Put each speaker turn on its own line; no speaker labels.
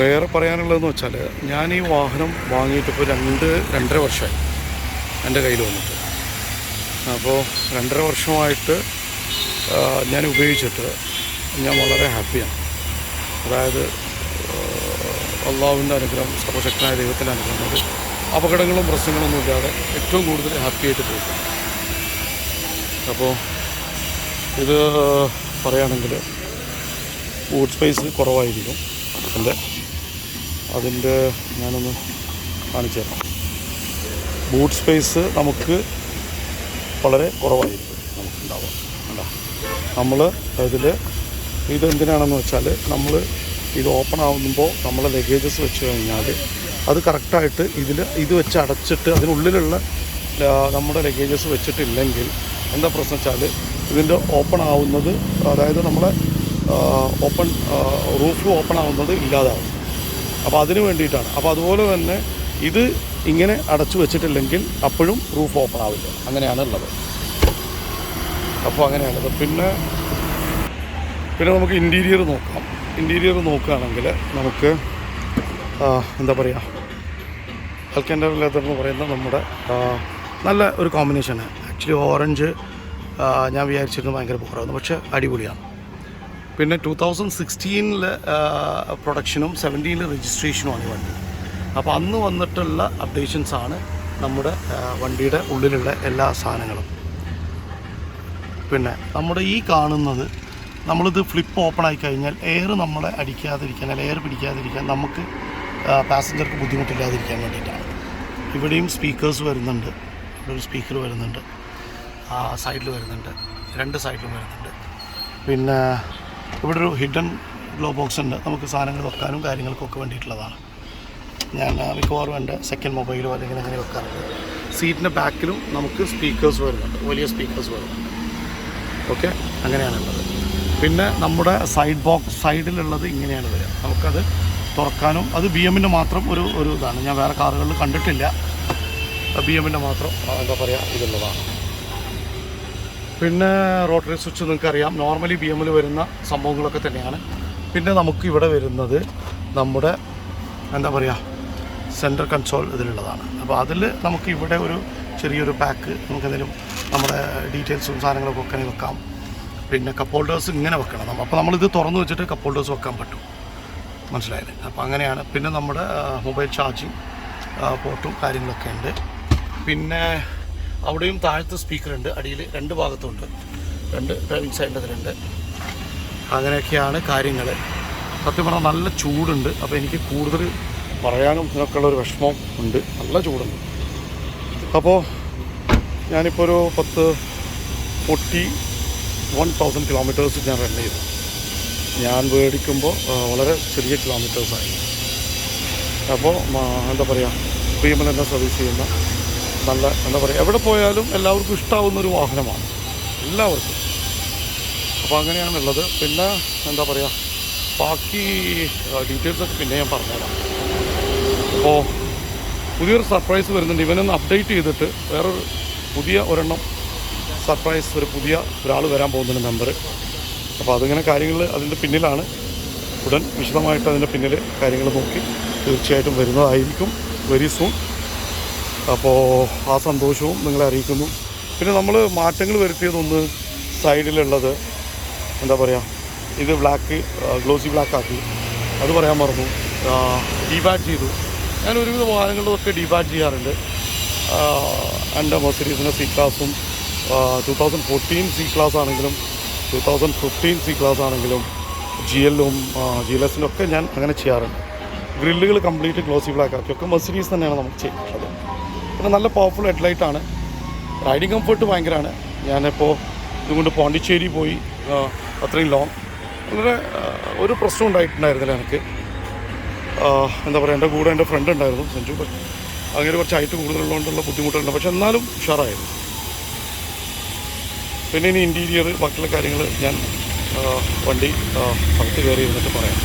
വേറെ പറയാനുള്ളതെന്ന് വെച്ചാൽ ഞാൻ ഈ വാഹനം വാങ്ങിയിട്ടിപ്പോൾ 2-2.5 വർഷമായി എൻ്റെ കയ്യിൽ വന്നിട്ട്. അപ്പോൾ 2.5 വർഷമായിട്ട് ഞാൻ ഉപയോഗിച്ചിട്ട് ഞാൻ വളരെ ഹാപ്പിയാണ്. അതായത് അള്ളാഹുവിൻ്റെ അനുഗ്രഹം, സർവശക്തനായ ദൈവത്തിൻ്റെ അനുഗ്രഹം കൊണ്ട് അപകടങ്ങളും പ്രശ്നങ്ങളൊന്നും ഇല്ലാതെ ഏറ്റവും കൂടുതൽ ഹാപ്പിയായിട്ട് പോകും. അപ്പോൾ ഇത് പറയുകയാണെങ്കിൽ ബൂട്ട് സ്പേസ് കുറവായിരിക്കും അതിൻ്റെ ഞാനൊന്ന് കാണിച്ചു തരാം. ബൂട്ട് സ്പേസ് നമുക്ക് വളരെ കുറവായിരിക്കും നമുക്കുണ്ടാവുക. അല്ല, നമ്മൾ ഇതെന്തിനാണെന്ന് വെച്ചാൽ നമ്മൾ ഇത് ഓപ്പൺ ആകുമ്പോൾ നമ്മളെ ലഗേജസ് വെച്ച് കഴിഞ്ഞാൽ അത് കറക്റ്റായിട്ട് ഇത് വെച്ച് അടച്ചിട്ട് അതിനുള്ളിലുള്ള നമ്മുടെ ലഗേജസ് വെച്ചിട്ടില്ലെങ്കിൽ എന്താ പ്രശ്നം വെച്ചാൽ ഇതിൻ്റെ ഓപ്പൺ ആവുന്നത്, അതായത് നമ്മളെ റൂഫ് ഓപ്പൺ ആവുന്നത് ഇല്ലാതാവും. അപ്പോൾ അതിന് വേണ്ടിയിട്ടാണ്. അപ്പോൾ അതുപോലെ തന്നെ ഇത് ഇങ്ങനെ അടച്ചു വെച്ചിട്ടില്ലെങ്കിൽ അപ്പോഴും റൂഫ് ഓപ്പൺ ആവില്ല. അങ്ങനെയാണ് ഉള്ളത്. അപ്പോൾ അങ്ങനെയാണുള്ളത്. പിന്നെ നമുക്ക് ഇൻറ്റീരിയർ നോക്കാം. ഇൻറ്റീരിയർ നോക്കുകയാണെങ്കിൽ നമുക്ക് എന്താ പറയുക, അൽക്കൻഡർ ലെതർ എന്ന് പറയുന്ന നമ്മുടെ നല്ല ഒരു കോമ്പിനേഷനാണ്. ആക്ച്വലി ഓറഞ്ച് ഞാൻ വിചാരിച്ചിരുന്നു ഭയങ്കര ബോറാകുന്നു, പക്ഷേ അടിപൊളിയാണ്. പിന്നെ 2016 പ്രൊഡക്ഷനും 17 രജിസ്ട്രേഷനുമാണ് ഈ വണ്ടി. അപ്പോൾ അന്ന് വന്നിട്ടുള്ള അപ്ഡേഷൻസാണ് നമ്മുടെ വണ്ടിയുടെ ഉള്ളിലുള്ള എല്ലാ സാധനങ്ങളും. പിന്നെ നമ്മുടെ ഈ കാണുന്നത്, നമ്മളിത് ഫ്ലിപ്പ് ഓപ്പൺ ആയി കഴിഞ്ഞാൽ എയർ നമ്മളെ അടിക്കാതിരിക്കാൻ, അല്ലെങ്കിൽ എയർ പിടിക്കാതിരിക്കാൻ, നമുക്ക് പാസഞ്ചർക്ക് ബുദ്ധിമുട്ടില്ലാതിരിക്കാൻ വേണ്ടിയിട്ടാണ്. ഇവിടെയും സ്പീക്കേഴ്സ് വരുന്നുണ്ട്. ഇവിടെ ഒരു സ്പീക്കർ വരുന്നുണ്ട്, സൈഡിൽ വരുന്നുണ്ട്, 2 സൈഡിലും വരുന്നുണ്ട്. പിന്നെ ഇവിടെ ഒരു ഹിഡൻ ഗ്ലോ ബോക്സ് ഉണ്ട്, നമുക്ക് സാധനങ്ങൾ വെക്കാനും കാര്യങ്ങൾക്കൊക്കെ വേണ്ടിയിട്ടുള്ളതാണ്. ഞാൻ മിക്കവാറും എൻ്റെ സെക്കൻഡ് മൊബൈലോ അല്ലെങ്കിൽ അങ്ങനെ വെക്കാറുണ്ട്. സീറ്റിൻ്റെ ബാക്കിലും നമുക്ക് സ്പീക്കേഴ്സ് വരുന്നുണ്ട്, വലിയ സ്പീക്കേഴ്സ് വരുന്നുണ്ട്. ഓക്കെ, അങ്ങനെയാണുള്ളത്. പിന്നെ നമ്മുടെ സൈഡിലുള്ളത് ഇങ്ങനെയാണ് വരിക. നമുക്കത് തുറക്കാനും, അത് BMൻ്റെ മാത്രം ഒരു ഇതാണ്. ഞാൻ വേറെ കാറുകളിൽ കണ്ടിട്ടില്ല. BMൻ്റെ മാത്രം എന്താ പറയുക ഇതുള്ളതാണ്. പിന്നെ റോട്ടറി സ്വിച്ച് നിങ്ങൾക്കറിയാം, നോർമലി BMൽ വരുന്ന സംഭവങ്ങളൊക്കെ തന്നെയാണ്. പിന്നെ നമുക്ക് ഇവിടെ വരുന്നത് നമ്മുടെ എന്താ പറയുക സെൻറ്റർ കൺസോൾ ഇതിലുള്ളതാണ്. അപ്പോൾ അതിൽ നമുക്ക് ഇവിടെ ഒരു ചെറിയൊരു പാക്ക്, നമുക്കെന്തെങ്കിലും നമ്മുടെ ഡീറ്റെയിൽസും സാധനങ്ങളൊക്കെ ഒക്കെ വെക്കാം. പിന്നെ കപ്പ് ഹോൾഡേഴ്സ് ഇങ്ങനെ വെക്കണം. അപ്പോൾ നമ്മളിത് തുറന്ന് വെച്ചിട്ട് കപ്പ് ഹോൾഡേഴ്സ് വെക്കാൻ പറ്റും, മനസ്സിലായില്ലേ? അപ്പോൾ അങ്ങനെയാണ്. പിന്നെ നമ്മുടെ മൊബൈൽ ചാർജിങ് പോർട്ടും കാര്യങ്ങളൊക്കെ ഉണ്ട്. പിന്നെ അവിടെയും താഴത്തെ സ്പീക്കറുണ്ട്, അടിയിൽ 2 ഭാഗത്തുണ്ട്, 2 ഡ്രൈവിംഗ് സൈഡിൻ്റെ അതിലുണ്ട്. അങ്ങനെയൊക്കെയാണ് കാര്യങ്ങൾ. സത്യം പറഞ്ഞാൽ നല്ല ചൂടുണ്ട്. അപ്പോൾ എനിക്ക് കൂടുതൽ പറയാനും ഇതിനൊക്കെയുള്ളൊരു വിഷമം ഉണ്ട്. നല്ല ചൂടുണ്ട്. അപ്പോൾ ഞാനിപ്പോൾ ഒരു 41,000 കിലോമീറ്റേഴ്സ് ഞാൻ റൺ ചെയ്തു. ഞാൻ മേടിക്കുമ്പോൾ വളരെ ചെറിയ കിലോമീറ്റേഴ്സായി. അപ്പോൾ എന്താ പറയുക, BMൽ തന്നെ സർവീസ് ചെയ്യുന്ന നല്ല എന്താ പറയുക, എവിടെ പോയാലും എല്ലാവർക്കും ഇഷ്ടമാവുന്നൊരു വാഹനമാണ്, എല്ലാവർക്കും. അപ്പോൾ അങ്ങനെയാണുള്ളത്. പിന്നെ എന്താ പറയുക, ബാക്കി ഡീറ്റെയിൽസൊക്കെ പിന്നെ ഞാൻ പറഞ്ഞുതരാം. അപ്പോൾ പുതിയൊരു സർപ്രൈസ് വരുന്നുണ്ട്. ഇവനൊന്ന് അപ്ഡേറ്റ് ചെയ്തിട്ട് വേറൊരു പുതിയ ഒരെണ്ണം സർപ്രൈസ്, പുതിയ ഒരാൾ വരാൻ പോകുന്നുണ്ട്, നമ്പർ. അപ്പോൾ അതിങ്ങനെ കാര്യങ്ങൾ അതിൻ്റെ പിന്നിലാണ്. ഉടൻ വിശദമായിട്ട് അതിൻ്റെ പിന്നിൽ കാര്യങ്ങൾ നോക്കി തീർച്ചയായിട്ടും വരുന്നതായിരിക്കും വെരി സൂൺ. അപ്പോൾ ആ സന്തോഷവും നിങ്ങളെ അറിയിക്കുന്നു. പിന്നെ നമ്മൾ മാറ്റങ്ങൾ വരുത്തിയതൊന്ന് സൈഡിലുള്ളത് എന്താ പറയുക, ഇത് ഗ്ലോസി ബ്ലാക്ക് ആക്കി, അത് പറയാൻ മറന്നു. ഡീബാറ്റ് ചെയ്തു. ഞാൻ ഒരുവിധ വാഹനങ്ങളിലൊക്കെ ഡീബാറ്റ് ചെയ്യാറുണ്ട്. എൻ്റെ മെർസിഡീസിൻ്റെ C ക്ലാസും 2014 C ക്ലാസ് ആണെങ്കിലും 2015 C ക്ലാസ് ആണെങ്കിലും GLും GLSനൊക്കെ ഞാൻ അങ്ങനെ ചെയ്യാറുണ്ട്. ഗ്രില്ലുകൾ കംപ്ലീറ്റ് ഗ്ലോസി ബ്ലാക്ക് ആക്കിയൊക്കെ മെർസിഡീസ് തന്നെയാണ് നമുക്ക് ചെയ്തിട്ടുള്ളത്. പിന്നെ നല്ല പവർഫുൾ ഹെഡ്ലൈറ്റാണ്. റൈഡിങ് കംഫർട്ട് ഭയങ്കരമാണ്. ഞാനിപ്പോൾ ഇതുകൊണ്ട് പോണ്ടിച്ചേരി പോയി, അത്രയും ലോങ്, വളരെ ഒരു പ്രശ്നം ഉണ്ടായിട്ടുണ്ടായിരുന്നില്ല എനിക്ക്. എന്താ പറയുക, എൻ്റെ കൂടെ എൻ്റെ ഫ്രണ്ട് ഉണ്ടായിരുന്നു, സെഞ്ചു. അങ്ങനെ കുറച്ച് ഹൈറ്റ് കൂടുതലുള്ളതുകൊണ്ടുള്ള ബുദ്ധിമുട്ടുണ്ട്, പക്ഷെ എന്നാലും ഉഷാറായിരുന്നു. പിന്നെ ഇനി ഇൻറ്റീരിയർ ബാക്കിയുള്ള കാര്യങ്ങൾ ഞാൻ വണ്ടി അകത്ത് കയറി ഇരുന്നിട്ട് പറയാം.